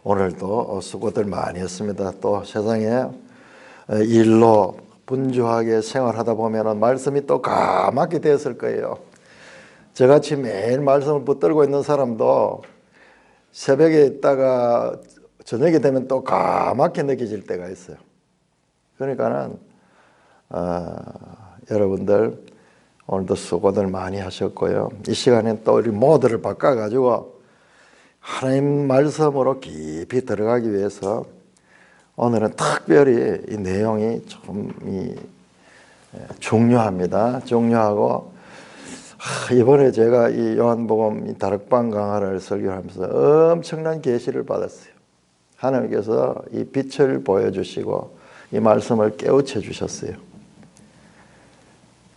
오늘도 수고들 많이 했습니다. 또 세상에 일로 분주하게 생활하다 보면 말씀이 또 까맣게 되었을 거예요. 저같이 매일 말씀을 붙들고 있는 사람도 새벽에 있다가 저녁이 되면 또 까맣게 느껴질 때가 있어요. 그러니까는 여러분들 오늘도 수고들 많이 하셨고요. 이 시간에 또 우리 모드를 바꿔가지고 하나님 말씀으로 깊이 들어가기 위해서 오늘은 특별히 이 내용이 좀 중요합니다. 중요하고 이번에 제가 이 요한복음 다락방 강화를 설교하면서 엄청난 계시를 받았어요. 하나님께서 이 빛을 보여주시고 이 말씀을 깨우쳐 주셨어요.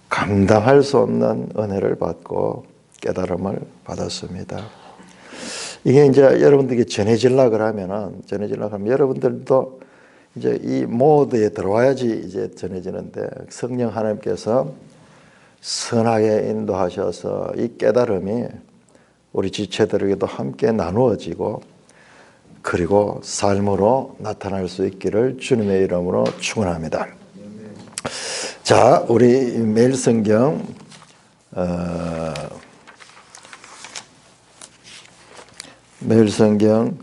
감당할 수 없는 은혜를 받고 깨달음을 받았습니다. 이게 이제 여러분들에게 전해지려고 하면 여러분들도 이제 이 모드에 들어와야지 이제 전해지는데 성령 하나님께서 선하게 인도하셔서 이 깨달음이 우리 지체들에게도 함께 나누어지고 그리고 삶으로 나타날 수 있기를 주님의 이름으로 축원합니다. 자, 우리 매일 성경 매일 성경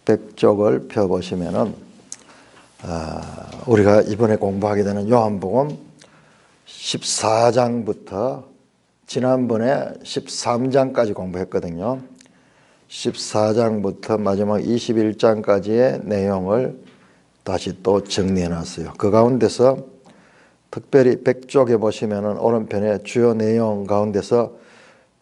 100쪽을 펴보시면은 우리가 이번에 공부하게 되는 요한복음 14장부터 지난번에 13장까지 공부했거든요. 14장부터 마지막 21장까지의 내용을 다시 또 정리해 놨어요. 그 가운데서 특별히 100쪽에 보시면은 오른편에 주요 내용 가운데서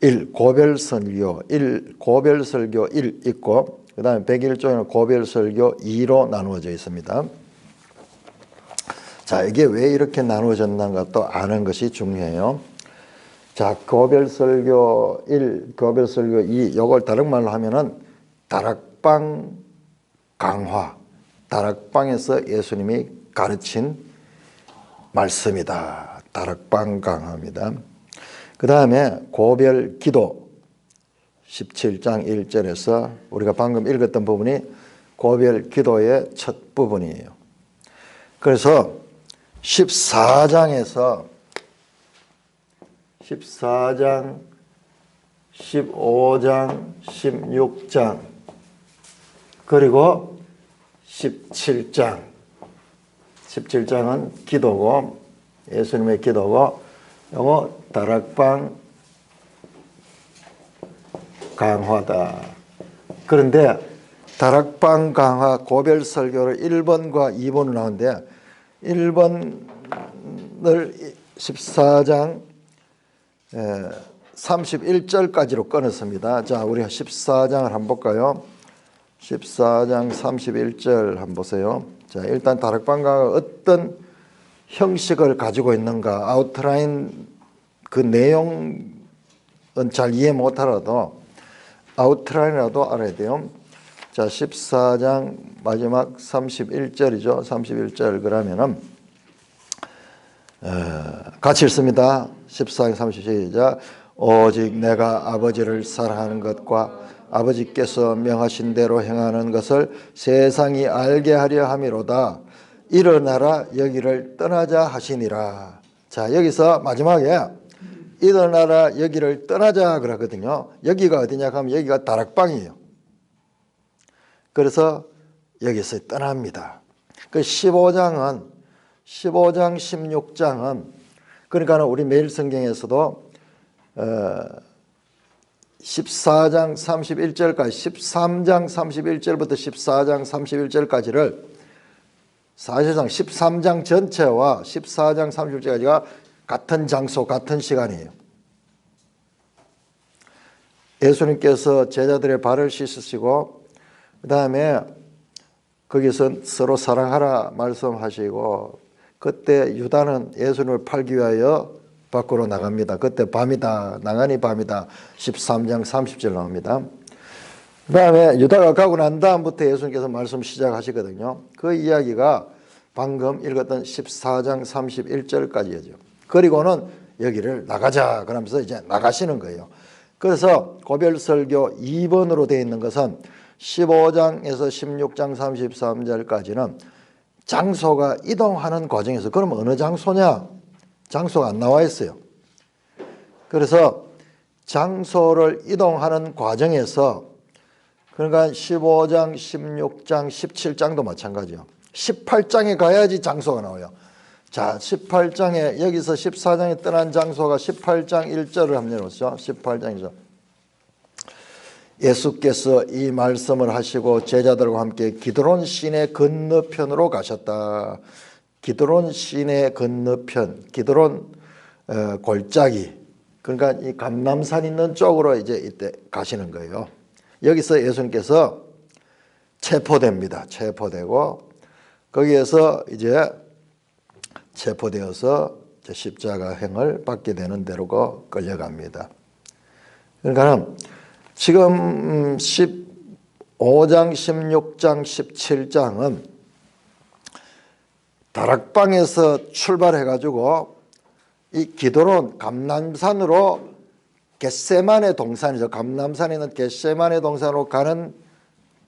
1. 고별설교 1 있고 그 다음에 101쪽에는 고별설교 2로 나누어져 있습니다. 자, 이게 왜 이렇게 나누어졌는가 또 아는 것이 중요해요. 자, 고별설교 1, 고별설교 2 이걸 다른 말로 하면은 다락방 강화, 다락방에서 예수님이 가르친 말씀이다. 다락방 강화입니다. 그 다음에 고별 기도 17장 1절에서 우리가 방금 읽었던 부분이 고별 기도의 첫 부분이에요. 그래서 14장, 15장, 16장 그리고 17장은 기도고 예수님의 기도고 요거 다락방 강화다. 그런데 다락방 강화 고별 설교를 1번과 2번으로 나오는데 1번을 14장 31절까지로 끊었습니다. 자, 우리 14장을 한번 볼까요? 14장 31절 한번 보세요. 자, 일단 다락방 강화가 어떤 형식을 가지고 있는가 아웃라인 그 내용은 잘 이해 못하더라도 아웃라인이라도 알아야 돼요. 자, 14장 마지막 31절이죠. 31절 그러면은 같이 읽습니다. 14장 31절 시작. 오직 내가 아버지를 사랑하는 것과 아버지께서 명하신 대로 행하는 것을 세상이 알게 하려 함이로다. 일어나라 여기를 떠나자 하시니라. 자, 여기서 마지막에 일어나라 여기를 떠나자 그러거든요. 여기가 어디냐 하면 여기가 다락방이에요. 그래서 여기서 떠납니다. 그 15장 16장은 그러니까 우리 매일 성경에서도 14장 31절까지 13장 31절부터 14장 31절까지를 사실상 13장 전체와 14장 31절까지가 같은 장소, 같은 시간이에요. 예수님께서 제자들의 발을 씻으시고 그 다음에 거기서 서로 사랑하라 말씀하시고 그때 유다는 예수님을 팔기 위하여 밖으로 나갑니다. 그때 밤이다. 나가니 밤이다. 13장 30절 나옵니다. 그 다음에 유다가 가고 난 다음부터 예수님께서 말씀 시작하시거든요. 그 이야기가 방금 읽었던 14장 31절까지죠. 그리고는 여기를 나가자 그러면서 이제 나가시는 거예요. 그래서 고별설교 2번으로 되어 있는 것은 15장에서 16장 33절까지는 장소가 이동하는 과정에서, 그럼 어느 장소냐? 장소가 안 나와 있어요. 그래서 장소를 이동하는 과정에서, 그러니까 15장, 16장, 17장도 마찬가지요. 18장에 가야지 장소가 나와요. 자, 18장에, 여기서 14장에 떠난 장소가 18장 1절을 한번 열어보시죠. 18장 1절. 예수께서 이 말씀을 하시고 제자들과 함께 기드론 시내 건너편으로 가셨다. 기드론 시내 건너편, 기드론 골짜기, 그러니까 이 감람산 있는 쪽으로 이제 이때 가시는 거예요. 여기서 예수님께서 체포됩니다. 체포되고 거기에서 이제 체포되어서 십자가행을 받게 되는 데로 끌려갑니다. 그러니까 지금 15장, 16장, 17장은 다락방에서 출발해가지고 이 기드론 감람산으로 겟세마네 동산이죠. 감람산에 있는 겟세마네 동산으로 가는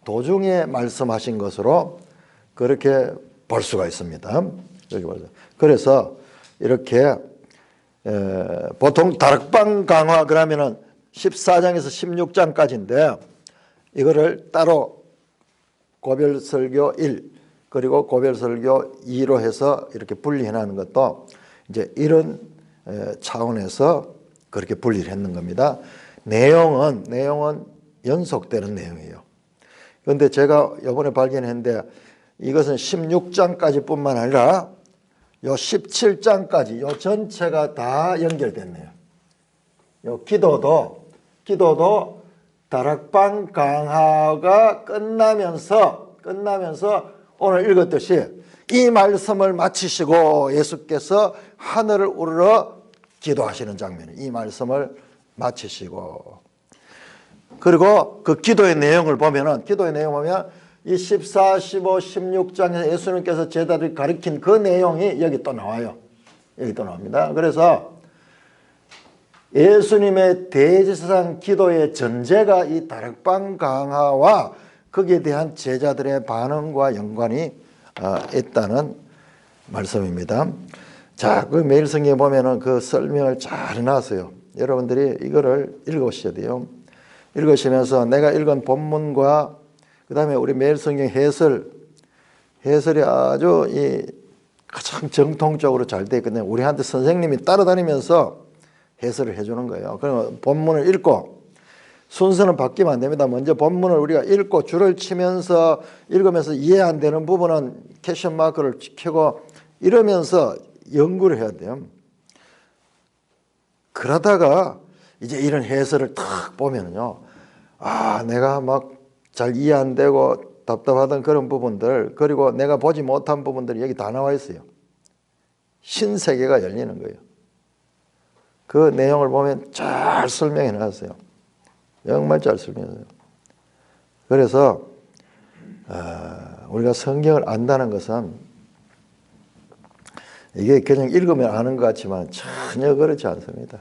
도중에 말씀하신 것으로 그렇게 볼 수가 있습니다. 그래서 이렇게 보통 다락방 강화 그러면은 14장에서 16장까지인데 이거를 따로 고별설교 1 그리고 고별설교 2로 해서 이렇게 분리해 놨는 것도 이제 이런 차원에서 그렇게 분리를 했는 겁니다. 내용은 연속되는 내용이에요. 그런데 제가 이번에 발견했는데 이것은 16장까지 뿐만 아니라 요 17장까지 요 전체가 다 연결됐네요. 요 기도도 다락방 강화가 끝나면서 오늘 읽었듯이 이 말씀을 마치시고 예수께서 하늘을 우러러 기도하시는 장면이, 이 말씀을 마치시고, 그리고 그 기도의 내용을 보면 이 14, 15, 16장에서 예수님께서 제자들이 가르친 그 내용이 여기 또 나와요. 여기 또 나옵니다. 그래서 예수님의 대제사장 기도의 전제가 이 다락방 강화와 거기에 대한 제자들의 반응과 연관이 있다는 말씀입니다. 자, 그 매일 성경에 보면은 그 설명을 잘 해놨어요. 여러분들이 이거를 읽으셔야 돼요. 읽으시면서 내가 읽은 본문과 그 다음에 우리 매일 성경 해설이 아주 가장 정통적으로 잘 되어 있거든요. 우리한테 선생님이 따라다니면서 해설을 해주는 거예요. 그러면 본문을 읽고, 순서는 바뀌면 안 됩니다. 먼저 본문을 우리가 읽고 줄을 치면서 읽으면서 이해 안 되는 부분은 퀘스천 마크를 켜고 이러면서 연구를 해야 돼요. 그러다가 이제 이런 해설을 딱 보면요, 내가 막 잘 이해 안 되고 답답하던 그런 부분들, 그리고 내가 보지 못한 부분들이 여기 다 나와 있어요. 신세계가 열리는 거예요. 그 내용을 보면 잘 설명해 놨어요. 정말 잘 설명해요. 그래서 우리가 성경을 안다는 것은 이게 그냥 읽으면 아는 것 같지만 전혀 그렇지 않습니다.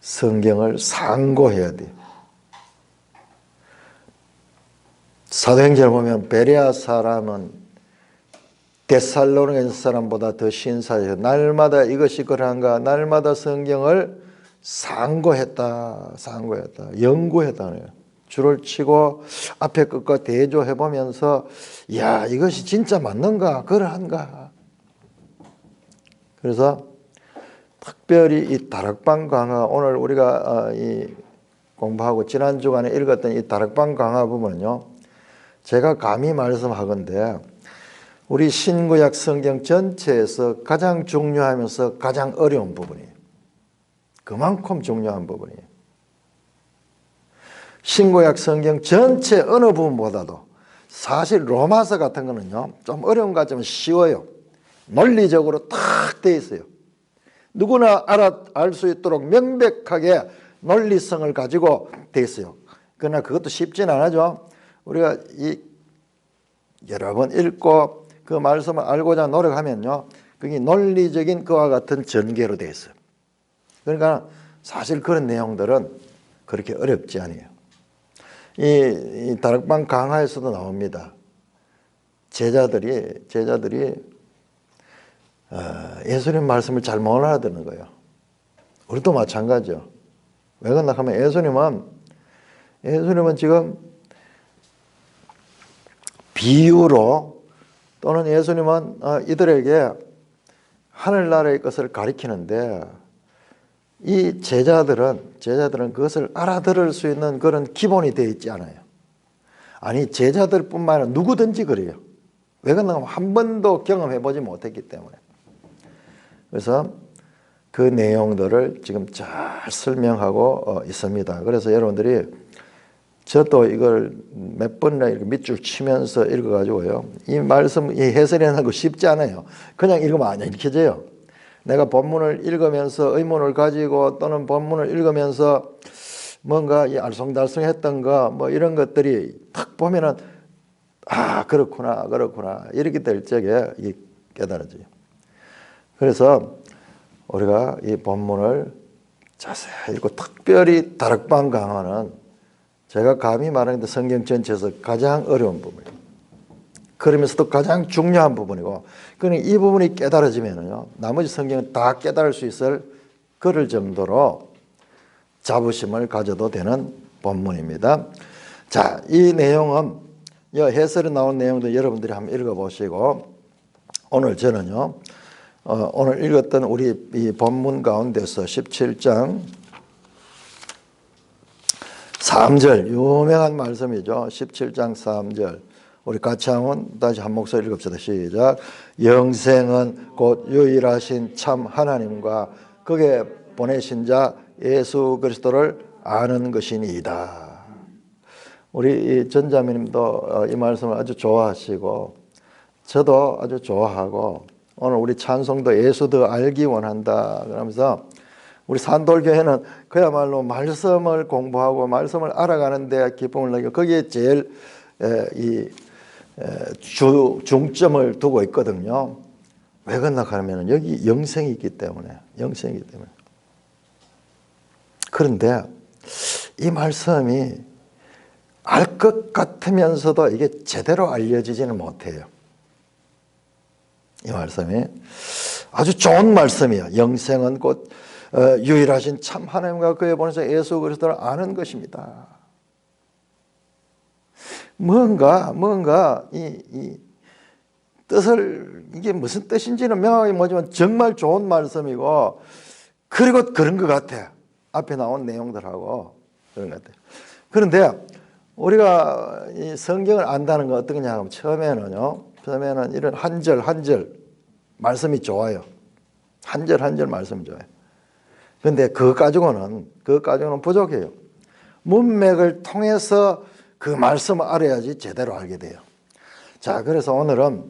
성경을 상고해야 돼요. 사도행전을 보면 베레아 사람은 데살로니가 사람보다 더 신사해서 날마다 이것이 그러한가, 날마다 성경을 상고했다. 연구했다네요. 줄을 치고 앞에 것과 대조해 보면서 야, 이것이 진짜 맞는가, 그러한가. 그래서 특별히 이 다락방 강화, 오늘 우리가 공부하고 지난 주간에 읽었던 이 다락방 강화 부분은요, 제가 감히 말씀하건대 우리 신구약 성경 전체에서 가장 중요하면서 가장 어려운 부분이에요. 그만큼 중요한 부분이에요. 신구약 성경 전체 어느 부분보다도 사실 로마서 같은 거는요, 좀 어려운 것 같지만 쉬워요. 논리적으로 딱 돼 있어요. 누구나 알 수 있도록 명백하게 논리성을 가지고 돼 있어요. 그러나 그것도 쉽진 않아죠. 우리가 여러 번 읽고 그 말씀을 알고자 노력하면요, 그게 논리적인 그와 같은 전개로 되어 있어요. 그러니까 사실 그런 내용들은 그렇게 어렵지 않아요. 이 다락방 강화에서도 나옵니다. 제자들이 예수님 말씀을 잘 못 알아듣는 거예요. 우리도 마찬가지죠. 왜 그러나 하면 예수님은 지금 비유로 또는 예수님은 이들에게 하늘나라의 것을 가리키는데 이 제자들은 그것을 알아들을 수 있는 그런 기본이 되어 있지 않아요. 아니 제자들뿐만 아니라 누구든지 그래요. 왜 그러나 하면 한 번도 경험해보지 못했기 때문에. 그래서 그 내용들을 지금 잘 설명하고 있습니다. 그래서 여러분들이 저도 이걸 몇 번이나 이렇게 밑줄 치면서 읽어가지고요. 이 말씀, 이 해설하는 거 쉽지 않아요. 그냥 읽으면 안 읽혀져요. 내가 본문을 읽으면서 의문을 가지고 또는 본문을 읽으면서 뭔가 이 알쏭달쏭했던 거 뭐 이런 것들이 탁 보면은 그렇구나 이렇게 될 적에 이게 깨달아져요. 그래서 우리가 이 본문을 자세히 읽고 특별히 다락방 강화는 제가 감히 말하는데 성경 전체에서 가장 어려운 부분이에요. 그러면서도 가장 중요한 부분이고, 그러니 이 부분이 깨달아지면요, 나머지 성경은 다 깨달을 수 있을 그럴 정도로 자부심을 가져도 되는 본문입니다. 자, 이 내용은 해설에 나온 내용도 여러분들이 한번 읽어보시고, 오늘 저는요, 오늘 읽었던 우리 이 본문 가운데서 17장 3절 유명한 말씀이죠. 17장 3절 우리 같이 한번 다시 한 목소리 읽읍시다. 시작. 영생은 곧 유일하신 참 하나님과 그게 보내신 자 예수 그리스도를 아는 것이니이다. 우리 전자매님도 이 말씀을 아주 좋아하시고 저도 아주 좋아하고 오늘 우리 찬송도 예수 더 알기 원한다 그러면서 우리 산돌교회는 그야말로 말씀을 공부하고 말씀을 알아가는 데 기쁨을 느끼고 거기에 제일 중점을 두고 있거든요. 왜 그러나 하면 여기 영생이 있기 때문에. 그런데 이 말씀이 알 것 같으면서도 이게 제대로 알려지지는 못해요. 이 말씀이 아주 좋은 말씀이에요. 영생은 곧 유일하신 참 하나님과 그의 보내신 예수 그리스도를 아는 것입니다. 뭔가 이 뜻을 이게 무슨 뜻인지는 명확히 모르지만 정말 좋은 말씀이고 그리고 그런 것 같아. 앞에 나온 내용들하고 그런 것 같아요. 그런데 우리가 이 성경을 안다는 건 어떠냐 하면 처음에는 이런 한 절 말씀이 좋아요. 한 절 말씀이 좋아요. 그런데 그것 가지고는 부족해요. 문맥을 통해서 그 말씀을 알아야지 제대로 알게 돼요. 자, 그래서 오늘은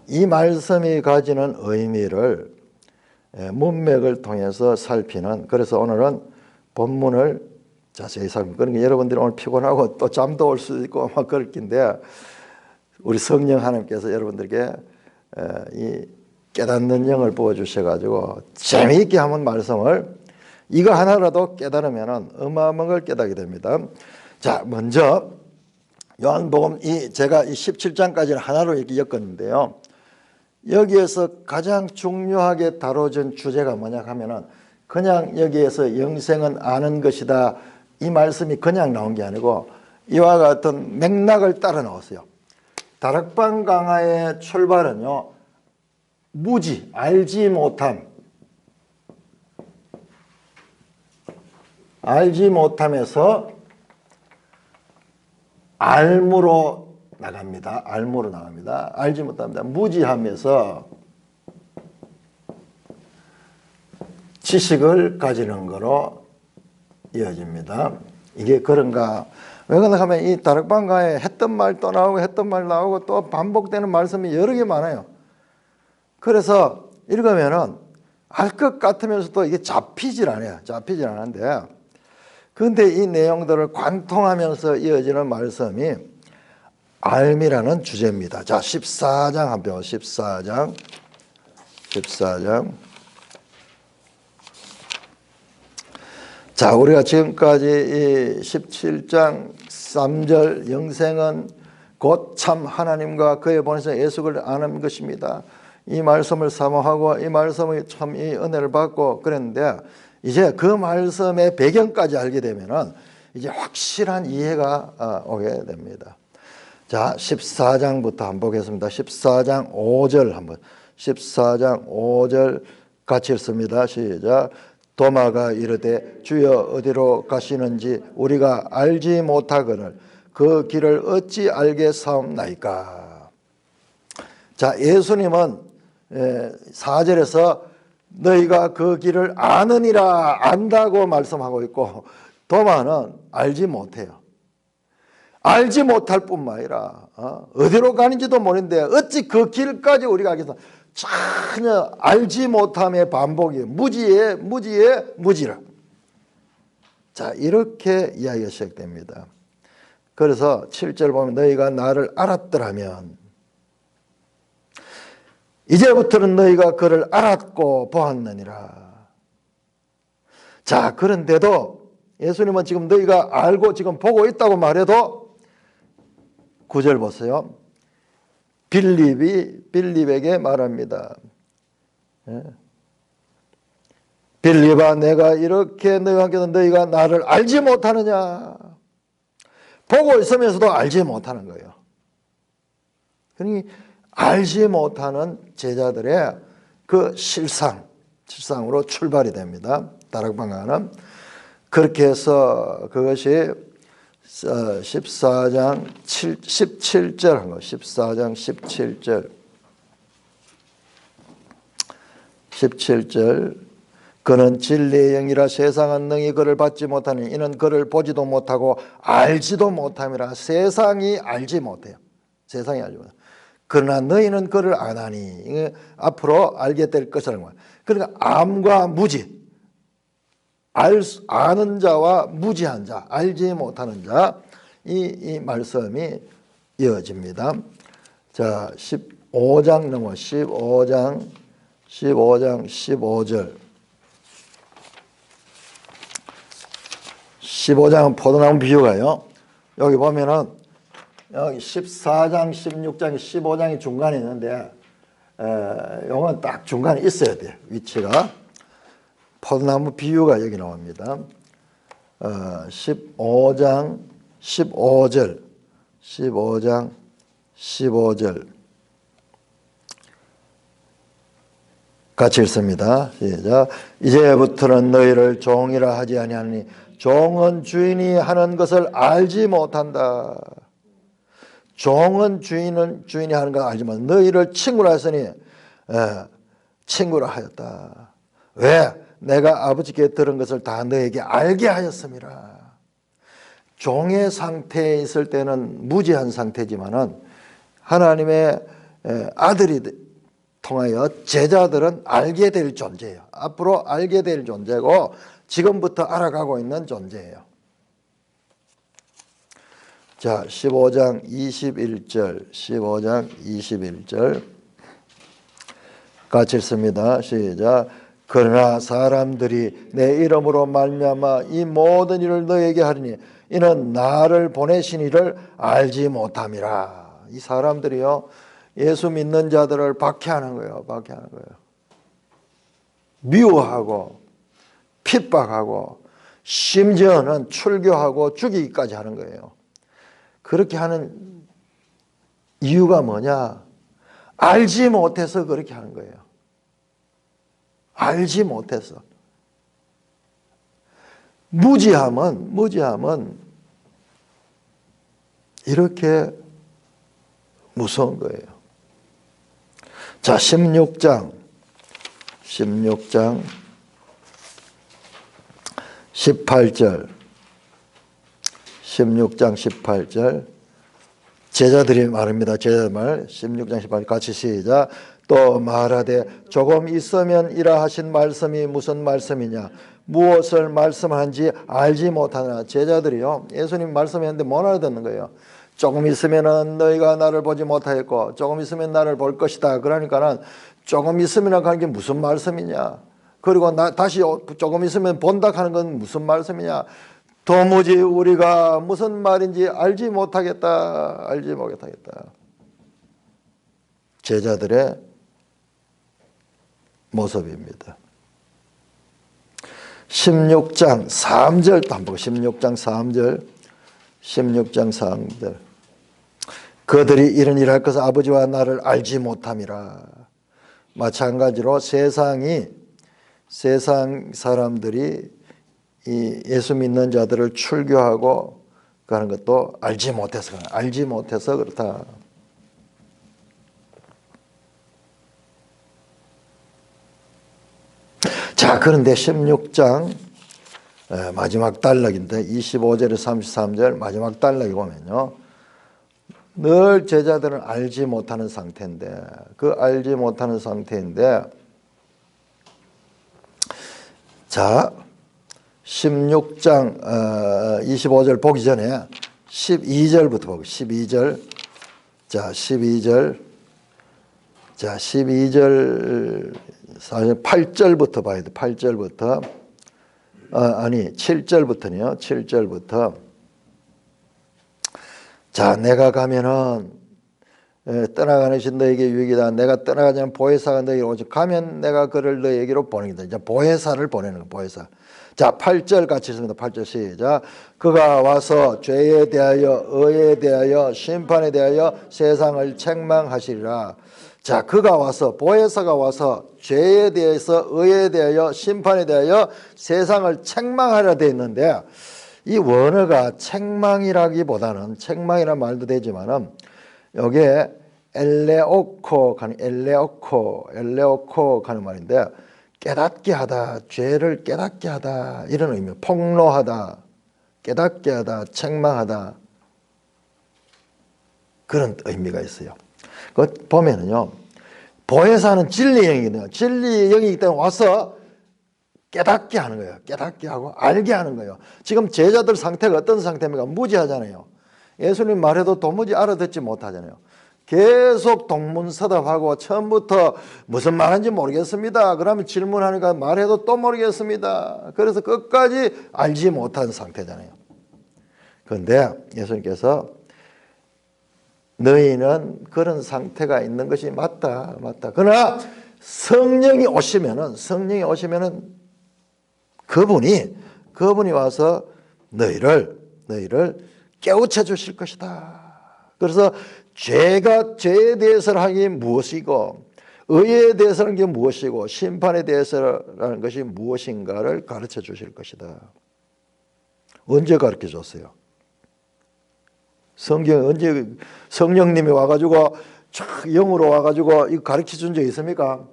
이 말씀이 가지는 의미를 문맥을 통해서 살피는, 그래서 오늘은 본문을 자세히 살펴보고, 그러니까 여러분들이 오늘 피곤하고 또 잠도 올 수 있고 막 그럴 텐데 우리 성령 하나님께서 여러분들에게 이 깨닫는 영을 부어주셔가지고 재미있게 한번 말씀을 이거 하나라도 깨달으면 어마어마한 걸 깨닫게 됩니다. 자, 먼저 요한복음 제가 이 17장까지는 하나로 이렇게 엮었는데요. 여기에서 가장 중요하게 다뤄진 주제가 뭐냐 하면은 그냥 여기에서 영생은 아는 것이다 이 말씀이 그냥 나온 게 아니고 이와 같은 맥락을 따라 나왔어요. 다락방 강화의 출발은요, 무지, 알지 못함에서 알무로 나갑니다. 알지 못합니다. 무지함에서 지식을 가지는 거로 이어집니다. 이게 그런가? 왜 그런가 하면 이 다락방가에 했던 말 또 나오고 또 반복되는 말씀이 여러 개 많아요. 그래서 읽으면은 알 것 같으면서도 이게 잡히질 않는데, 그런데 이 내용들을 관통하면서 이어지는 말씀이 알미라는 주제입니다. 자, 14장 한번 펴. 14장. 자, 우리가 지금까지 이 17장 3절 영생은 곧 참 하나님과 그의 보내신 예수 그리스도를 아는 것입니다. 이 말씀을 사모하고 이 말씀의 참 이 은혜를 받고 그랬는데, 이제 그 말씀의 배경까지 알게 되면은 이제 확실한 이해가 오게 됩니다. 자, 14장부터 한번 보겠습니다. 14장 5절 한번. 14장 5절 같이 읽습니다. 시작. 도마가 이르되 주여 어디로 가시는지 우리가 알지 못하거늘 그 길을 어찌 알겠사옵나이까. 자, 예수님은 4절에서 너희가 그 길을 아느니라 안다고 말씀하고 있고, 도마는 알지 못해요. 알지 못할 뿐만 아니라 어디로 가는지도 모르는데 어찌 그 길까지 우리가 알겠어. 전혀 알지 못함의 반복이에요. 무지의 무지라. 자, 이렇게 이야기가 시작됩니다. 그래서 7절 보면 너희가 나를 알았더라면, 이제부터는 너희가 그를 알았고 보았느니라. 자, 그런데도 예수님은 지금 너희가 알고 지금 보고 있다고 말해도 9절 보세요. 빌립에게 말합니다. 빌립아, 내가 이렇게 너희와 함께 너희가 나를 알지 못하느냐. 보고 있으면서도 알지 못하는 거예요. 그러니 알지 못하는 제자들의 그 실상으로 출발이 됩니다. 다락방가는. 그렇게 해서 그것이 14장 17절 한 거. 14장 17절 그는 진리의 영이라 세상은 능히 그를 받지 못하니 이는 그를 보지도 못하고 알지도 못함이라. 세상이 알지 못해요. 세상이 알지 못해요. 그러나 너희는 그를 아나니, 앞으로 알게 될 것이라는 거예요. 그러니까 암과 무지, 아는 자와 무지한 자, 알지 못하는 자, 이 말씀이 이어집니다. 자, 15장 넘어 15장 15절. 15장은 포도나무 비유가요. 여기 보면은 여기 14장, 16장, 15장이 중간에 있는데, 이건 딱 중간에 있어야 돼요. 위치가. 포도나무 비유가 여기 나옵니다. 15장 15절. 15장 15절. 같이 읽습니다. 시작. 이제부터는 너희를 종이라 하지 아니하니 종은 주인이 하는 것을 알지 못한다. 종은 주인이 하는 걸 알지만 너희를 친구라 했으니 친구라 하였다. 왜? 내가 아버지께 들은 것을 다 너에게 알게 하였음이라. 종의 상태에 있을 때는 무지한 상태지만은 하나님의 아들이 통하여 제자들은 알게 될 존재예요. 앞으로 알게 될 존재고 지금부터 알아가고 있는 존재예요. 자, 15장 21절, 15장 21절 같이 읽습니다. 시작. 그러나 사람들이 내 이름으로 말미암아 이 모든 일을 너에게 하리니 이는 나를 보내신 이를 알지 못함이라. 이 사람들이요, 예수 믿는 자들을 박해하는 거예요. 박해하는 거예요. 미워하고 핍박하고 심지어는 출교하고 죽이기까지 하는 거예요. 그렇게 하는 이유가 뭐냐? 알지 못해서 그렇게 하는 거예요. 알지 못해서. 무지함은 이렇게 무서운 거예요. 자, 16장 18절. 16장 18절. 제자들이 말합니다. 제자들 말. 16장 18절 같이 시작. 또 말하되 조금 있으면 이라 하신 말씀이 무슨 말씀이냐? 무엇을 말씀한지 알지 못하나. 제자들이요, 예수님 말씀했는데 못 알아듣는 거예요. 조금 있으면은 너희가 나를 보지 못하겠고 조금 있으면 나를 볼 것이다. 그러니까는 조금 있으면 하는 게 무슨 말씀이냐? 그리고 다시 조금 있으면 본다 하는 건 무슨 말씀이냐? 도무지 우리가 무슨 말인지 알지 못하겠다. 제자들의 모습입니다. 16장 3절도 한번 보고 16장 3절 그들이 이런 일을 할 것을 아버지와 나를 알지 못함이라. 마찬가지로 세상 사람들이 이 예수 믿는 자들을 출교하고 가는 것도 알지 못해서 그렇다. 자, 그런데 16장 마지막 단락인데 25절에서 33절 마지막 단락에 보면요. 늘 제자들은 알지 못하는 상태인데 자, 16장 25절 보기 전에 12절부터 보고 12절 자 12절 사실 8절부터 봐야 돼. 8절부터 7절부터네요. 7절부터 자 내가 가면은 떠나가는 신 너에게 유익이다. 내가 떠나가자면 보혜사가 너에게 오직 가면 내가 그를 너에게로 보내겠다. 이제 보혜사를 보내는 거 보혜사. 자 8절 같이 읽습니다. 8절 시작. 그가 와서 죄에 대하여 의에 대하여 심판에 대하여 세상을 책망하시리라. 자 그가 와서 보혜사가 와서 죄에 대해서 의에 대하여 심판에 대하여 세상을 책망하려 되어 있는데 이 원어가 책망이라기보다는 책망이라는 말도 되지만은 여기에 엘레오코 하는 말인데 깨닫게 하다, 죄를 깨닫게 하다 이런 의미, 폭로하다, 깨닫게 하다, 책망하다 그런 의미가 있어요. 그 보면은요, 보혜사는 진리의 영이거든요. 진리의 영이기 때문에 와서 깨닫게 하는 거예요. 깨닫게 하고 알게 하는 거예요. 지금 제자들 상태가 어떤 상태입니까? 무지하잖아요. 예수님 말해도 도무지 알아듣지 못하잖아요. 계속 동문서답하고 처음부터 무슨 말인지 모르겠습니다. 그러면 질문하니까 말해도 또 모르겠습니다. 그래서 끝까지 알지 못한 상태잖아요. 그런데 예수님께서 너희는 그런 상태가 있는 것이 맞다. 그러나 성령이 오시면은 그분이 와서 너희를 깨우쳐 주실 것이다. 그래서 죄에 대해서는 하기 무엇이고 의에 대해서는 게 무엇이고 심판에 대해서라는 것이 무엇인가를 가르쳐 주실 것이다. 언제 가르쳐 줬어요? 언제 성령님이 와가지고 영으로 와가지고 이거 가르쳐 준 적 있습니까?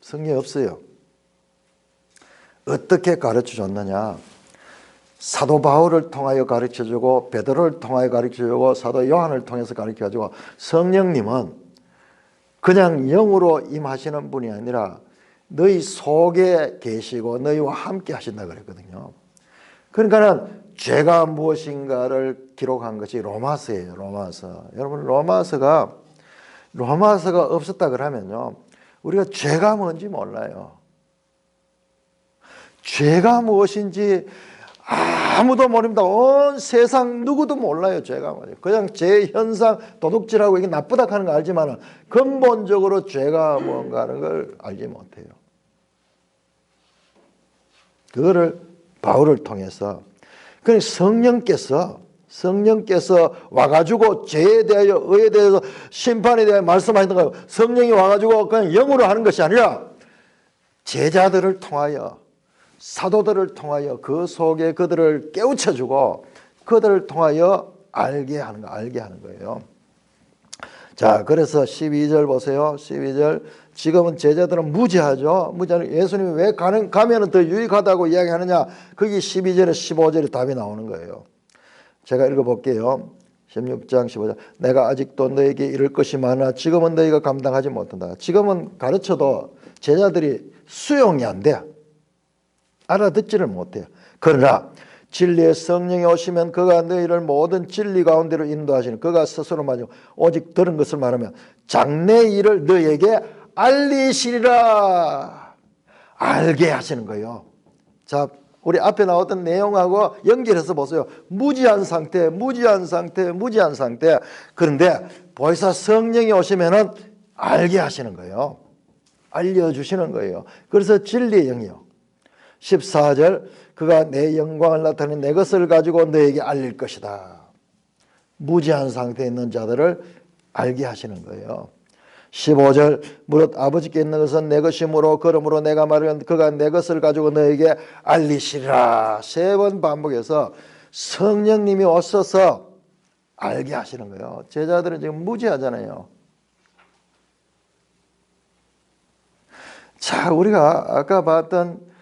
성경에 없어요. 어떻게 가르쳐 줬느냐? 사도 바울을 통하여 가르쳐주고 베드로를 통하여 가르쳐주고 사도 요한을 통해서 가르쳐주고 성령님은 그냥 영으로 임하시는 분이 아니라 너희 속에 계시고 너희와 함께 하신다 그랬거든요. 그러니까는 죄가 무엇인가를 기록한 것이 로마서예요. 로마서. 여러분 로마서가 없었다 그러면요 우리가 죄가 뭔지 몰라요. 죄가 무엇인지 아무도 모릅니다. 온 세상 누구도 몰라요. 죄가 뭐지. 그냥 죄 현상 도둑질하고 이게 나쁘다 하는 거 알지만 근본적으로 죄가 뭔가 하는 걸 알지 못해요. 그거를 바울을 통해서 그러니까 성령께서 와가지고 죄에 대하여 의에 대해서 심판에 대하여 말씀하시는 거예요. 성령이 와가지고 그냥 영으로 하는 것이 아니라 제자들을 통하여 사도들을 통하여 그 속에 그들을 깨우쳐주고 그들을 통하여 알게 하는 거예요. 자, 그래서 12절 보세요. 12절. 지금은 제자들은 무지하죠. 예수님이 왜 가면은 더 유익하다고 이야기하느냐. 거기 12절에 15절에 답이 나오는 거예요. 제가 읽어볼게요. 16장 15절. 내가 아직도 너에게 이를 것이 많아 지금은 너희가 감당하지 못한다. 지금은 가르쳐도 제자들이 수용이 안 돼. 알아듣지를 못해요. 그러나 진리의 성령이 오시면 그가 너희를 모든 진리 가운데로 인도하시는 그가 스스로 말하고 오직 들은 것을 말하면 장래 일을 너희에게 알리시리라. 알게 하시는 거예요. 자, 우리 앞에 나왔던 내용하고 연결해서 보세요. 무지한 상태, 무지한 상태, 무지한 상태. 그런데 보혜사 성령이 오시면은 알게 하시는 거예요. 알려주시는 거예요. 그래서 진리의 영이요. 14절, 그가 내 영광을 나타내 내 것을 가지고 너에게 알릴 것이다. 무지한 상태에 있는 자들을 알게 하시는 거예요. 15절, 무릇 아버지께 있는 것은 내 것이므로 그러므로 내가 말하면 그가 내 것을 가지고 너에게 알리시리라. 3번 반복해서 성령님이 오셔서 알게 하시는 거예요. 제자들은 지금 무지하잖아요. 자, 우리가 아까 봤던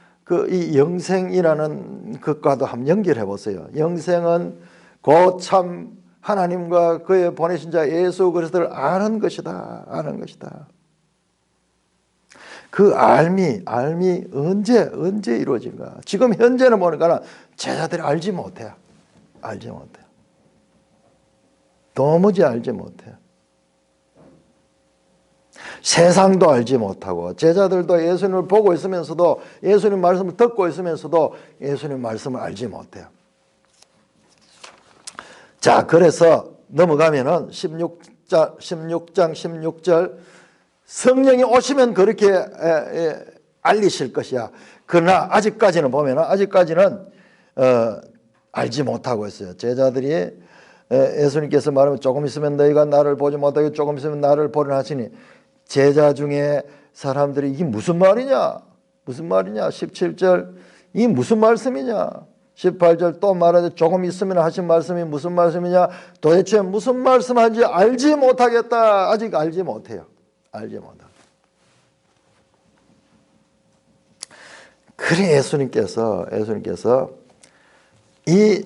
이 영생이라는 것과도 한번 연결해 보세요. 영생은 곧 참 하나님과 그의 보내신 자 예수 그리스도를 아는 것이다. 아는 것이다. 그 알미 언제 이루어진가? 지금 현재는 보니까 제자들이 알지 못해요. 알지 못해요. 도무지 알지 못해요. 세상도 알지 못하고 제자들도 예수님을 보고 있으면서도 예수님 말씀을 듣고 있으면서도 예수님 말씀을 알지 못해요. 자, 그래서 넘어가면은 16장 16절 성령이 오시면 그렇게 알리실 것이야. 그러나 아직까지는 보면은 알지 못하고 있어요. 제자들이 예수님께서 말하면 조금 있으면 너희가 나를 보지 못하고 조금 있으면 나를 보리라 하시니 제자 중에 사람들이 이게 무슨 말이냐? 무슨 말이냐? 17절 이게 무슨 말씀이냐? 18절 또 말하되 조금 있으면 하신 말씀이 무슨 말씀이냐? 도대체 무슨 말씀하는지 알지 못하겠다. 아직 알지 못해요. 알지 못하고. 그래 예수님께서 이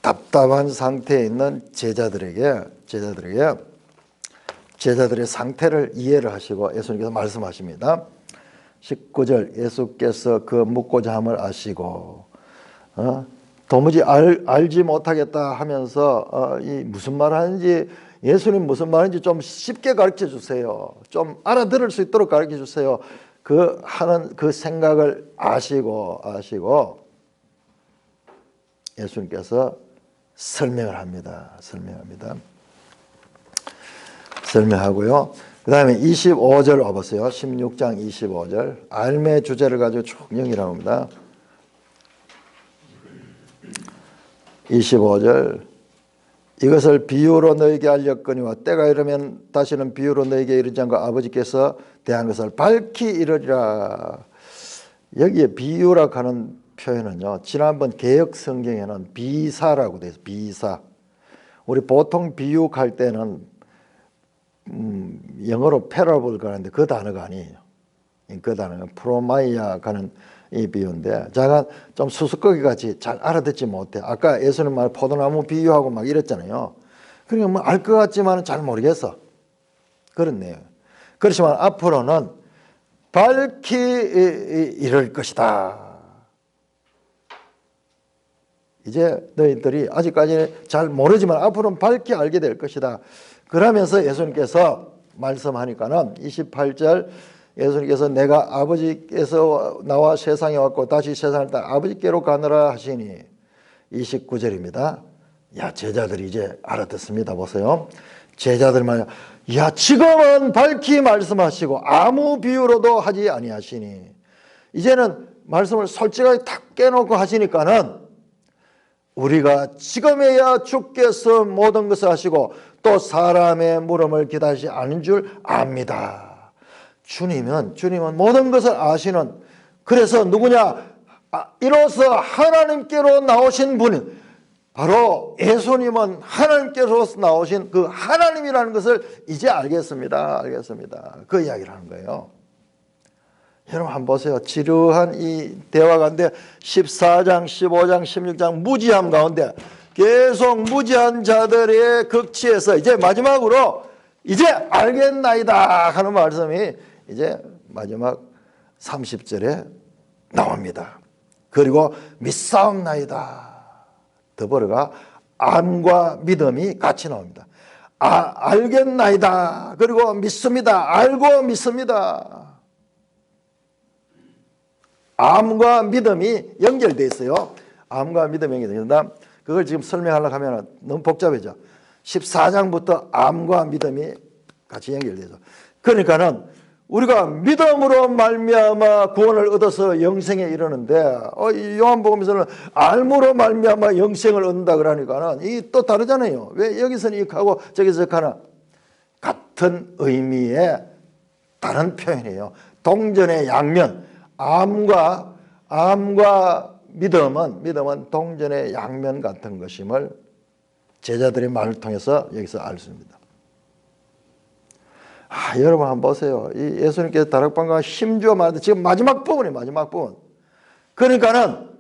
답답한 상태에 있는 제자들의 상태를 이해를 하시고 예수님께서 말씀하십니다. 19절 예수께서 그 묻고자 함을 아시고 도무지 알지 못하겠다 하면서 이 무슨 말 하는지 예수님 무슨 말인지 좀 쉽게 가르쳐 주세요. 좀 알아들을 수 있도록 가르쳐 주세요. 그 하는 그 생각을 아시고 예수님께서 설명하고요. 그 다음에 25절 와보세요. 16장 25절 알매 주제를 가지고 쭉 연결을 합니다. 25절 이것을 비유로 너에게 알렸거니와 때가 이르면 다시는 비유로 너에게 이르지 않고 아버지께서 대한 것을 밝히 이르리라. 여기에 비유라고 하는 표현은요. 지난번 개역 성경에는 비사라고 되어 있어요. 비사. 우리 보통 비유할 때는 영어로 패러블 가는데 그 단어가 아니에요. 그 단어가 프로마이아 가는 이 비유인데 제가 좀 수수께끼 같이 잘 알아듣지 못해. 아까 예수님 말 포도나무 비유하고 막 이랬잖아요. 그러니까 뭐 알 것 같지만 잘 모르겠어. 그렇네요. 그렇지만 앞으로는 밝히 이럴 것이다. 이제 너희들이 아직까지 잘 모르지만 앞으로는 밝히 알게 될 것이다. 그러면서 예수님께서 말씀하니까는 28절 예수님께서 내가 아버지께서 나와 세상에 왔고 다시 세상을 따라 아버지께로 가느라 하시니 29절입니다. 야, 제자들이 이제 알아듣습니다. 보세요. 제자들 말이야. 야, 지금은 밝히 말씀하시고 아무 비유로도 하지 아니하시니 이제는 말씀을 솔직하게 탁 깨놓고 하시니까는 우리가 지금에야 주께서 모든 것을 하시고 또 사람의 물음을 기다리지 않은 줄 압니다. 주님은 모든 것을 아시는, 그래서 누구냐? 이로써 하나님께로 나오신 분, 바로 예수님은 하나님께서 나오신 그 하나님이라는 것을 이제 알겠습니다. 그 이야기를 하는 거예요. 여러분 한번 보세요. 지루한 이 대화 가운데 14장, 15장, 16장 무지함 가운데 계속 무지한 자들의 극치에서 이제 마지막으로 이제 알겠나이다 하는 말씀이 이제 마지막 30절에 나옵니다. 그리고 믿사옵나이다. 더불어가 암과 믿음이 같이 나옵니다. 알겠나이다. 그리고 믿습니다. 알고 믿습니다. 암과 믿음이 연결되어 있어요. 암과 믿음이 연결되어 있다. 그걸 지금 설명하려고 하면 너무 복잡해져. 14장부터 암과 믿음이 같이 연결되죠. 그러니까는 우리가 믿음으로 말미암아 구원을 얻어서 영생에 이르는데 이 요한복음에서는 알므로 말미암아 영생을 얻는다 그러니까는 이게 또 다르잖아요. 왜 여기서는 이렇게 저기서 이렇게 하나? 같은 의미의 다른 표현이에요. 동전의 양면, 암과 믿음은 동전의 양면 같은 것임을 제자들의 말을 통해서 여기서 알 수 있습니다. 여러분 한번 보세요. 이 예수님께서 다락방과 힘주어 말하는 지금 마지막 부분이에요. 마지막 부분. 그러니까는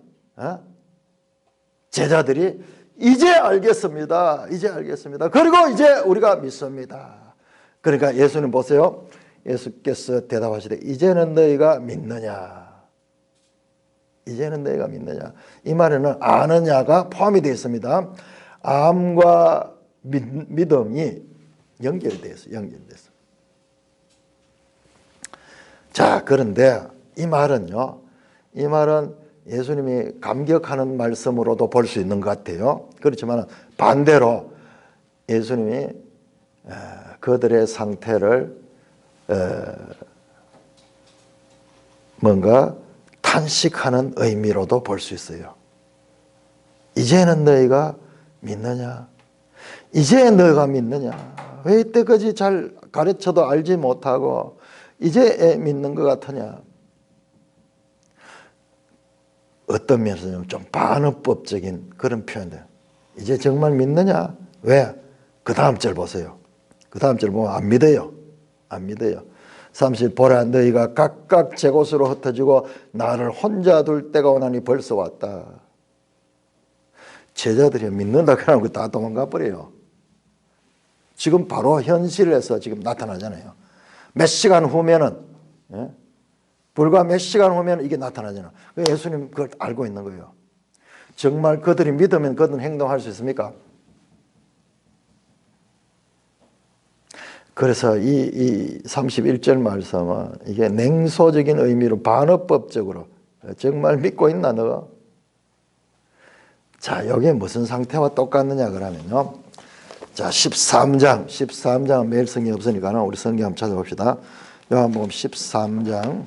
제자들이 이제 알겠습니다. 이제 알겠습니다. 그리고 이제 우리가 믿습니다. 그러니까 예수님 보세요. 예수께서 대답하시되 이제는 너희가 믿느냐. 이제는 너희가 믿느냐. 이 말에는 아느냐가 포함이 되어 있습니다. 암과 믿음이 연결되어 있어요. 연결되어 있어요. 자, 그런데 이 말은요. 이 말은 예수님이 감격하는 말씀으로도 볼 수 있는 것 같아요. 그렇지만 반대로 예수님이 그들의 상태를 뭔가 탄식하는 의미로도 볼 수 있어요. 이제는 너희가 믿느냐? 이제 너희가 믿느냐? 왜 이때까지 잘 가르쳐도 알지 못하고 이제 믿는 것 같으냐? 어떤 면에서는 좀 반어법적인 그런 표현들. 이제 정말 믿느냐? 왜? 그 다음 절 보세요. 그 다음 절 보면 안 믿어요. 안 믿어요. 30 보라 너희가 각각 제 곳으로 흩어지고 나를 혼자 둘 때가 오나니 벌써 왔다. 제자들이 믿는다 그러고 다 도망가 버려요. 지금 바로 현실에서 지금 나타나잖아요. 몇 시간 후면은 불과 몇 시간 후면 이게 나타나잖아요. 예수님 그걸 알고 있는 거예요. 정말 그들이 믿으면 그들은 행동할 수 있습니까? 그래서 이 31절 말씀은 이게 냉소적인 의미로 반어법적으로 정말 믿고 있나 너? 자, 여기에 무슨 상태와 똑같느냐 그러면요. 자, 13장은 매일 성경이 없으니까 우리 성경 한번 찾아봅시다. 요한복음 13장.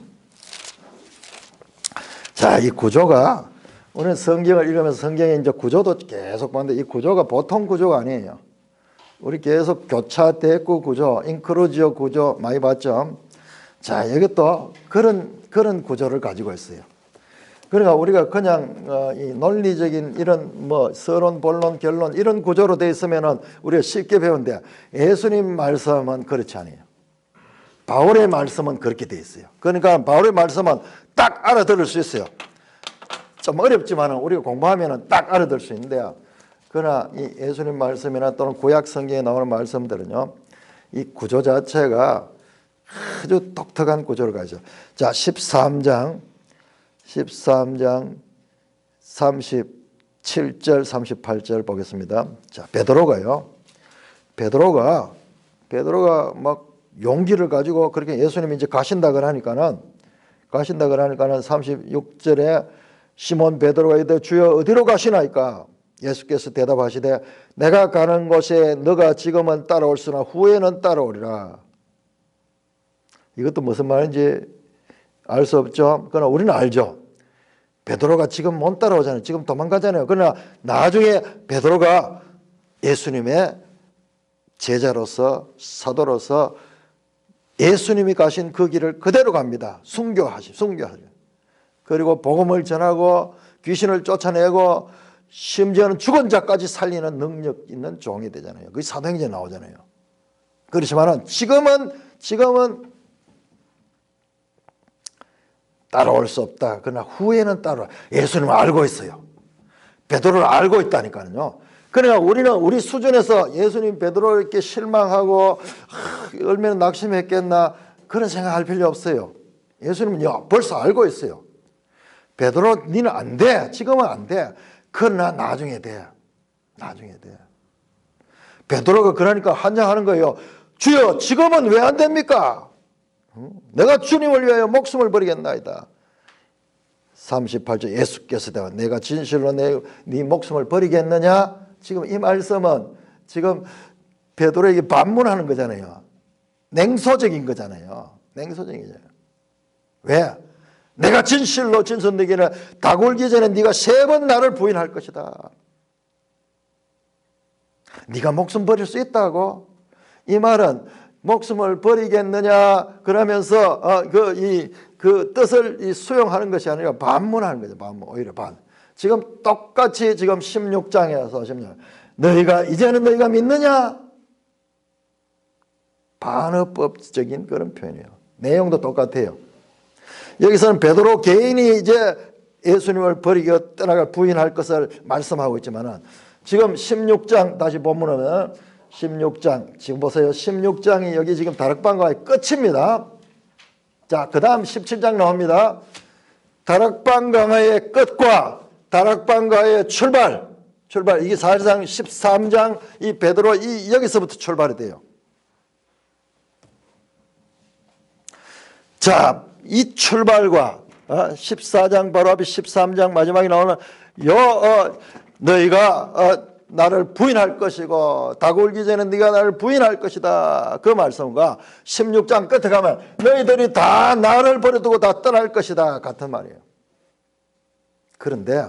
자, 이 구조가 오늘 성경을 읽으면서 성경의 이제 구조도 계속 봤는데 이 구조가 보통 구조가 아니에요. 우리 계속 교차 대구 구조, 인크루지오 구조 많이 봤죠. 자, 이것도 그런 구조를 가지고 있어요. 그러니까 우리가 그냥 이 논리적인 이런 뭐 서론, 본론, 결론 이런 구조로 되어 있으면은 우리가 쉽게 배우는데 예수님 말씀은 그렇지 않아요. 바울의 말씀은 그렇게 되어 있어요. 그러니까 바울의 말씀은 딱 알아들을 수 있어요. 좀 어렵지만 우리가 공부하면은 딱 알아들 수 있는데요. 그러나 이 예수님 말씀이나 또는 구약 성경에 나오는 말씀들은요, 이 구조 자체가 아주 독특한 구조를 가지죠. 자, 13장 37절, 38절 보겠습니다. 자, 베드로가 막 용기를 가지고 그렇게 예수님이 이제 가신다 그러니까는 36절에 시몬 베드로가 이르되 주여 어디로 가시나이까? 예수께서 대답하시되 내가 가는 곳에 너가 지금은 따라올으나 후에는 따라오리라. 이것도 무슨 말인지 알 수 없죠. 그러나 우리는 알죠. 베드로가 지금 못 따라오잖아요. 지금 도망가잖아요. 그러나 나중에 베드로가 예수님의 제자로서 사도로서 예수님이 가신 그 길을 그대로 갑니다. 순교하죠. 그리고 복음을 전하고 귀신을 쫓아내고 심지어는 죽은 자까지 살리는 능력 있는 종이 되잖아요. 그게 사도행전에 나오잖아요. 그렇지만은 지금은 따라올 수 없다. 그러나 후에는 따라와. 예수님은 알고 있어요. 베드로를 알고 있다니까요. 그러니까 우리는 우리 수준에서 예수님 베드로에게 실망하고 얼마나 낙심했겠나 그런 생각할 필요 없어요. 예수님은요 벌써 알고 있어요. 베드로 니는 안 돼. 지금은 안 돼. 그러나 나중에 돼. 베드로가 그러니까 환장하는 거예요. 주여 지금은 왜 안 됩니까? 내가 주님을 위하여 목숨을 버리겠나이다. 38절 예수께서 내가 진실로 네 목숨을 버리겠느냐? 지금 이 말씀은 지금 베드로에게 반문하는 거잖아요. 냉소적인 거잖아요. 냉소적인 거잖아요. 왜? 내가 진실로 너에게는 닭 울기 전에 네가 3번 나를 부인할 것이다. 네가 목숨 버릴 수 있다고? 이 말은 목숨을 버리겠느냐 그러면서 그 뜻을 수용하는 것이 아니라 반문하는 거죠. 반문, 오히려 반. 지금 똑같이 지금 16장에서 16장 너희가 이제는 너희가 믿느냐? 반어법적인 그런 표현이에요. 내용도 똑같아요. 여기서는 베드로 개인이 이제 예수님을 버리고 떠나갈 부인할 것을 말씀하고 있지만은 지금 16장 다시 본문은 16장 지금 보세요. 16장이 여기 지금 다락방과의 끝입니다. 자, 그 다음 17장 나옵니다. 다락방강의 끝과 다락방과의 출발 이게 사실상 13장 이 베드로 여기서부터 출발이 돼요. 자, 이 출발과 14장 바로 앞에 13장 마지막에 나오는 너희가 나를 부인할 것이고 닭 울기 전에 네가 나를 부인할 것이다. 그 말씀과 16장 끝에 가면 너희들이 다 나를 버려두고 다 떠날 것이다. 같은 말이에요. 그런데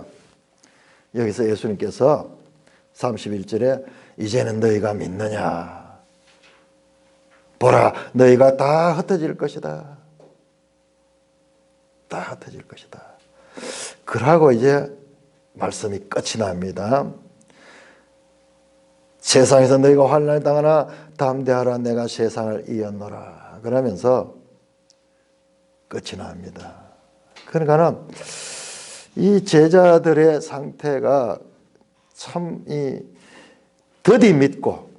여기서 예수님께서 31절에 이제는 너희가 믿느냐? 보라, 너희가 다 흩어질 것이다. 다 흩어질 것이다. 그러고 이제 말씀이 끝이 납니다. 세상에서 너희가 환난을 당하나 담대하라 내가 세상을 이겼노라. 그러면서 끝이 납니다. 그러니까는 이 제자들의 상태가 참 더디 믿고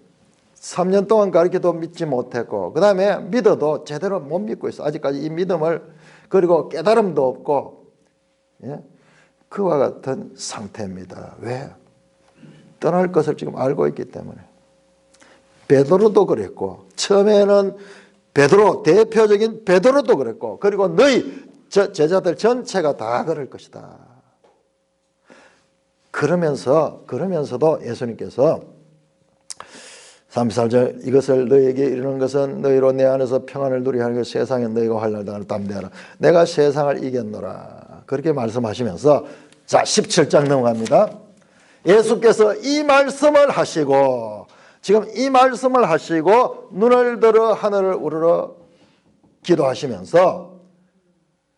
3년 동안 가르쳐도 믿지 못했고 그 다음에 믿어도 제대로 못 믿고 있어. 아직까지 이 믿음을 그리고 깨달음도 없고 그와 같은 상태입니다. 왜? 떠날 것을 지금 알고 있기 때문에. 베드로도 그랬고 처음에는 베드로 대표적인 베드로도 그랬고 그리고 너희 제자들 전체가 다 그럴 것이다. 그러면서도 예수님께서 34절 이것을 너희에게 이르는 것은 너희로 내 안에서 평안을 누리게 하는 것 세상에 너희가 환난을 당하나 담대하라. 내가 세상을 이겼노라. 그렇게 말씀하시면서 자 17장 넘어갑니다. 예수께서 이 말씀을 하시고 지금 이 말씀을 하시고 눈을 들어 하늘을 우러러 기도하시면서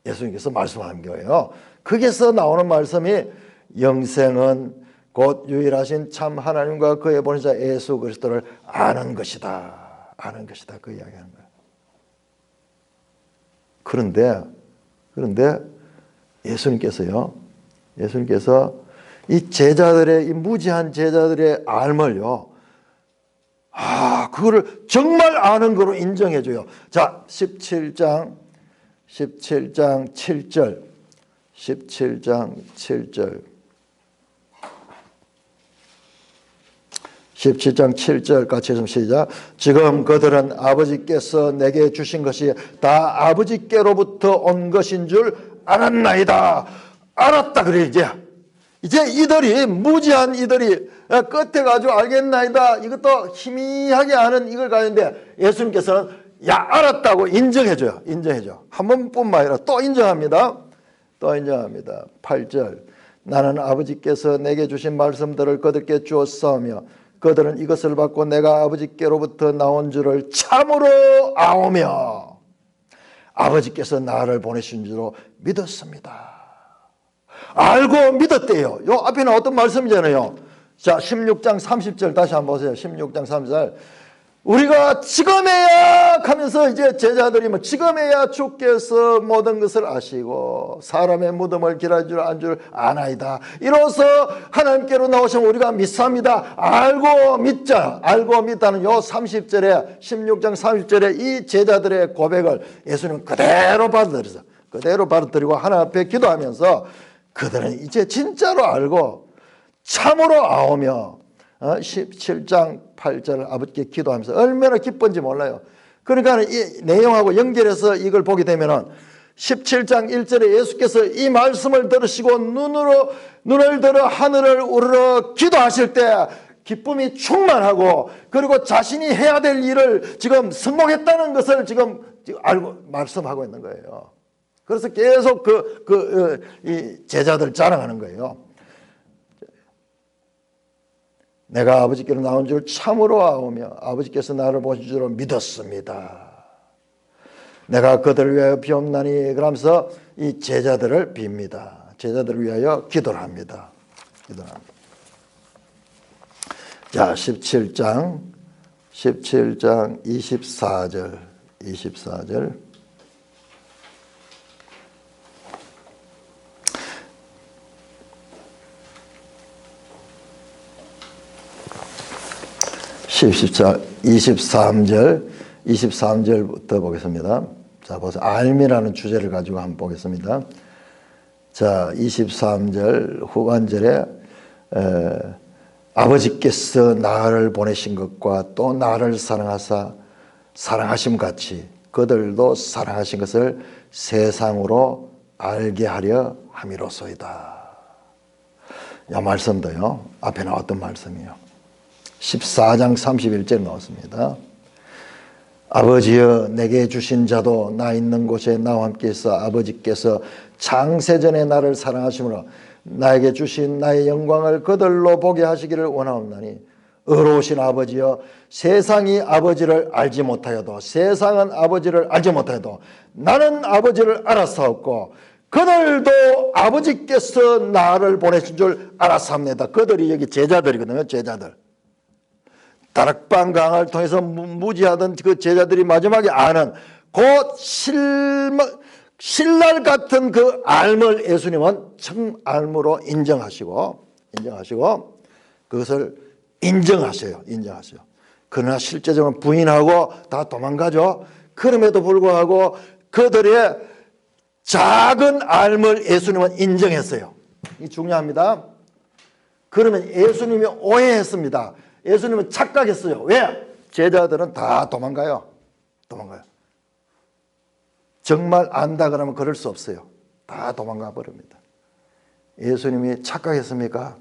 예수님께서 말씀하는 거예요. 거기서 나오는 말씀이 영생은 곧 유일하신 참 하나님과 그의 보내자 예수 그리스도를 아는 것이다. 아는 것이다. 그 이야기하는 거예요. 그런데 예수님께서 이 제자들의 이 무지한 제자들의 알을요. 그거를 정말 아는 거로 인정해 줘요. 자, 17장 7절. 17장 7절 같이 좀 시작. 지금 그들은 아버지께서 내게 주신 것이 다 아버지께로부터 온 것인 줄 알았나이다. 알았다 그래 이제 이들이 무지한 이들이 끝에 가지고 알겠나이다. 이것도 희미하게 아는 이걸 가는데 예수님께서는 알았다고 인정해줘요. 한 번뿐만 아니라 또 인정합니다. 8절 나는 아버지께서 내게 주신 말씀들을 그들께 주었사오며 그들은 이것을 받고 내가 아버지께로부터 나온 줄을 참으로 아오며 아버지께서 나를 보내신 줄로 믿었습니다. 알고 믿었대요. 요 앞에는 어떤 말씀이잖아요. 자, 16장 30절 다시 한번 보세요. 16장 30절. 우리가 지금에야 하면서 이제 제자들이 지금에야 주께서 모든 것을 아시고 사람의 무덤을 길할 줄 안 줄 아나이다. 이로써 하나님께로 나오시면 우리가 믿습니다. 알고 믿자. 알고 믿다는 요 30절에 16장 30절에 이 제자들의 고백을 예수님은 그대로 받아들이고 하나 앞에 기도하면서 그들은 이제 진짜로 알고 참으로 아오며 17장 8절 아버지께 기도하면서 얼마나 기쁜지 몰라요. 그러니까 이 내용하고 연결해서 이걸 보게 되면은 17장 1절에 예수께서 이 말씀을 들으시고 눈을 들어 하늘을 우러러 기도하실 때 기쁨이 충만하고 그리고 자신이 해야 될 일을 지금 성공했다는 것을 지금 알고 말씀하고 있는 거예요. 그래서 계속 이 제자들 자랑하는 거예요. 내가 아버지께로 나온 줄 참으로 아오며 아버지께서 나를 보신 줄로 믿었습니다. 내가 그들을 위하여 비옵나니 그러면서 이 제자들을 빕니다. 제자들을 위하여 기도를 합니다. 자, 17장 24절 23절부터 보겠습니다. 자, 보세요. 알미라는 주제를 가지고 한번 보겠습니다. 자, 23절 후반절에 아버지께서 나를 보내신 것과 또 나를 사랑하심 같이 그들도 사랑하신 것을 세상으로 알게 하려 함이로소이다. 이 말씀도요, 앞에 나왔던 말씀이요. 14장 31절 나왔습니다. 아버지여 내게 주신 자도 나 있는 곳에 나와 함께 있어 아버지께서 창세전에 나를 사랑하심으로 나에게 주신 나의 영광을 그들로 보게 하시기를 원하옵나니 의로우신 아버지여 세상이 아버지를 알지 못하여도 세상은 아버지를 알지 못하여도 나는 아버지를 알았사옵고 그들도 아버지께서 나를 보내신 줄 알았사옵니다. 그들이 여기 제자들이거든요. 제자들. 다락방 강을 통해서 무지하던 그 제자들이 마지막에 아는 곧 신랄 같은 그 알을 예수님은 참 알무로 인정하시고 그것을 인정하셔요. 그러나 실제적으로 부인하고 다 도망가죠. 그럼에도 불구하고 그들의 작은 알을 예수님은 인정했어요. 이 중요합니다. 그러면 예수님이 오해했습니다. 예수님은 착각했어요. 왜? 제자들은 다 도망가요. 정말 안다 그러면 그럴 수 없어요. 다 도망가 버립니다. 예수님이 착각했습니까?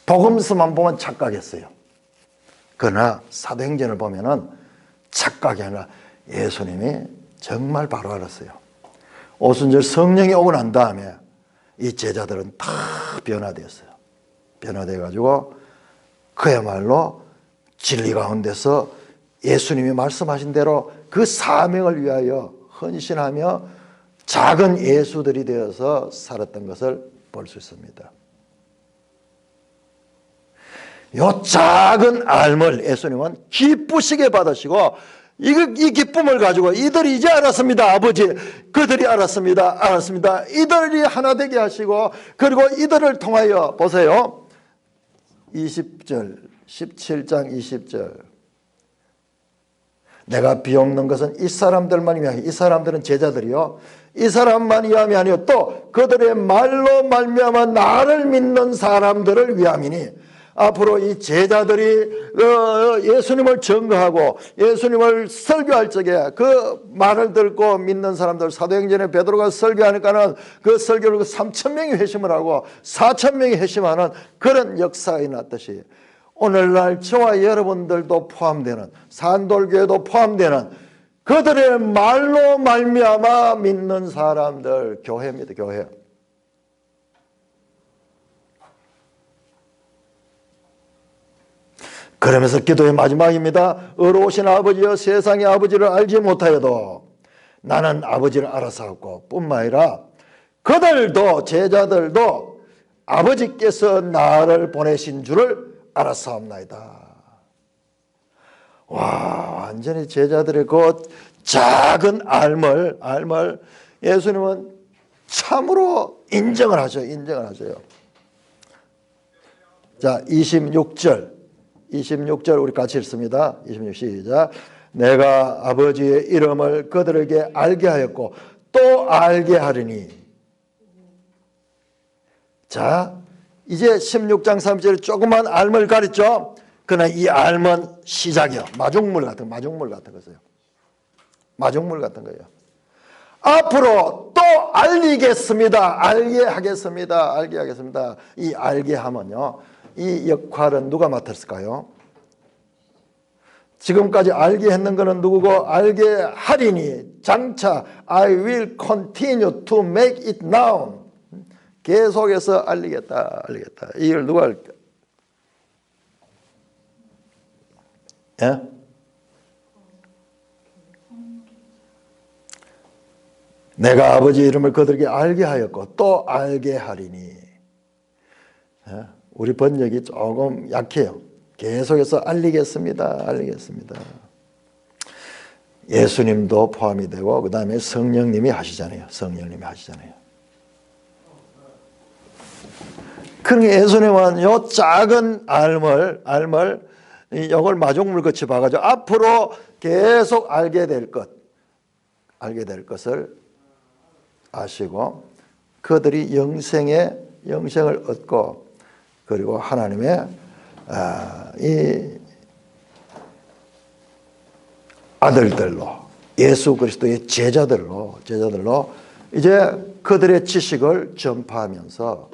복음서만 보면 착각했어요. 그러나 사도행전을 보면은 착각이 아니라 예수님이 정말 바로 알았어요. 오순절 성령이 오고 난 다음에 이 제자들은 다 변화되었어요. 변화돼가지고 그야말로 진리 가운데서 예수님이 말씀하신 대로 그 사명을 위하여 헌신하며 작은 예수들이 되어서 살았던 것을 볼 수 있습니다. 이 작은 알을 예수님은 기쁘시게 받으시고 이 기쁨을 가지고 이들이 이제 알았습니다. 아버지 그들이 알았습니다. 이들이 하나 되게 하시고 그리고 이들을 통하여 보세요. 20절 17장 20절 내가 비옵는 것은 이 사람들만 위하여 이 사람들은 제자들이요 이 사람만 위함이 아니요 또 그들의 말로 말미암아 나를 믿는 사람들을 위함이니 앞으로 이 제자들이 예수님을 증거하고 예수님을 설교할 적에 그 말을 듣고 믿는 사람들 사도행전에 베드로가 설교하니까는 그 설교를 3,000명이 회심을 하고 4,000명이 회심하는 그런 역사가 일어났듯이 오늘날 저와 여러분들도 포함되는 산돌교회도 포함되는 그들의 말로 말미암아 믿는 사람들 교회입니다. 교회. 그러면서 기도의 마지막입니다. 의로우신 아버지여 세상의 아버지를 알지 못하여도 나는 아버지를 알아사옵고 뿐만 아니라 그들도 제자들도 아버지께서 나를 보내신 줄을 알아사옵나이다. 와, 완전히 제자들의 그 작은 알을 예수님은 참으로 인정을 하셔요. 자, 26절 우리 같이 읽습니다. 26 시작. 내가 아버지의 이름을 그들에게 알게 하였고 또 알게 하리니. 자, 이제 16장 3절에 조그만 알을 가르쳤죠. 그러나 이 알은 시작이요. 마중물 같은 거예요. 마중물 같은 거예요. 앞으로 또 알리겠습니다. 알게 하겠습니다. 알게 하겠습니다. 이 알게 하면요, 이 역할은 누가 맡았을까요? 지금까지 알게 했는 것은 누구고, 알게 하리니 장차 I will continue to make it known. 계속해서 알리겠다, 알리겠다. 이걸 누가 할까? 예? 내가 아버지 이름을 그들에게 알게 하였고 또 알게 하리니. 예? 우리 번역이 조금 약해요. 계속해서 알리겠습니다, 알리겠습니다. 예수님도 포함이 되고 그 다음에 성령님이 하시잖아요. 성령님이 하시잖아요. 그러니까 예수님은 요 작은 알을 이걸 마중물 같이 봐가지고 앞으로 계속 알게 될 것을 아시고 그들이 영생을 얻고 그리고 하나님의 이 아들들로 예수 그리스도의 제자들로 이제 그들의 지식을 전파하면서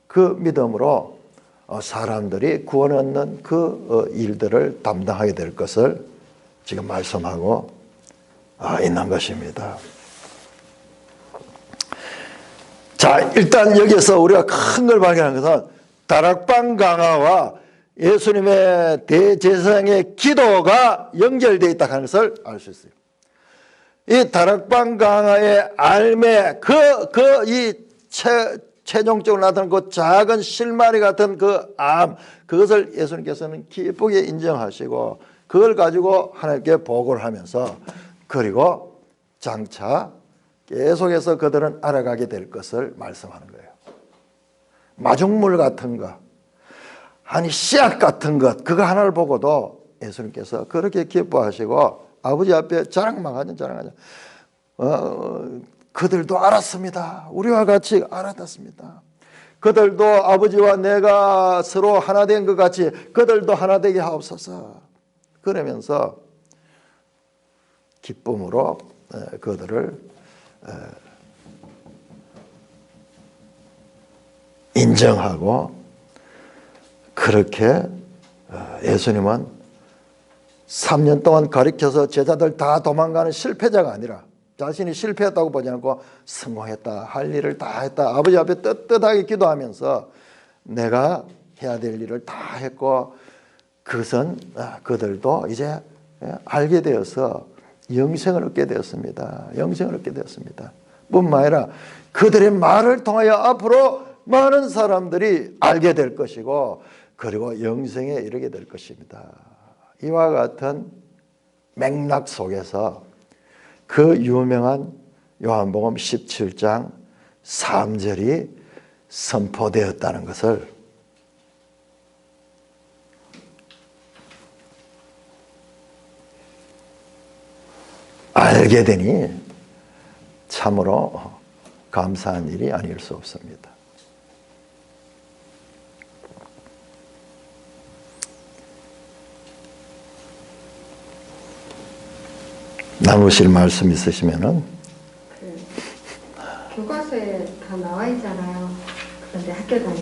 그 믿음으로 사람들이 구원 얻는 그 일들을 담당하게 될 것을 지금 말씀하고 있는 것입니다. 자, 일단 여기서 우리가 큰 걸 발견한 것은 다락방 강화와 예수님의 대제사장의 기도가 연결되어 있다는 것을 알 수 있어요. 이 다락방 강화의 알매 최종적으로 나타난 그 작은 실마리 같은 그 암, 그것을 예수님께서는 기쁘게 인정하시고 그걸 가지고 하나님께 보고를 하면서 그리고 장차 계속해서 그들은 알아가게 될 것을 말씀하는 거예요. 마중물 같은 것, 아니 씨앗 같은 것, 그거 하나를 보고도 예수님께서 그렇게 기뻐하시고 아버지 앞에 자랑만 하죠. 그들도 알았습니다. 우리와 같이 알았습니다. 그들도 아버지와 내가 서로 하나 된 것 같이 그들도 하나 되게 하옵소서. 그러면서 기쁨으로 그들을 인정하고 그렇게 예수님은 3년 동안 가르쳐서 제자들 다 도망가는 실패자가 아니라 자신이 실패했다고 보지 않고 성공했다, 할 일을 다 했다, 아버지 앞에 떳떳하게 기도하면서 내가 해야 될 일을 다 했고 그것은 그들도 이제 알게 되어서 영생을 얻게 되었습니다. 영생을 얻게 되었습니다. 뿐만 아니라 그들의 말을 통하여 앞으로 많은 사람들이 알게 될 것이고 그리고 영생에 이르게 될 것입니다. 이와 같은 맥락 속에서 그 유명한 요한복음 17장 3절이 선포되었다는 것을 알게 되니 참으로 감사한 일이 아닐 수 없습니다. 나누실 말씀 있으시면은 교과서에 다 나와 있잖아요. 그런데 학교 다닐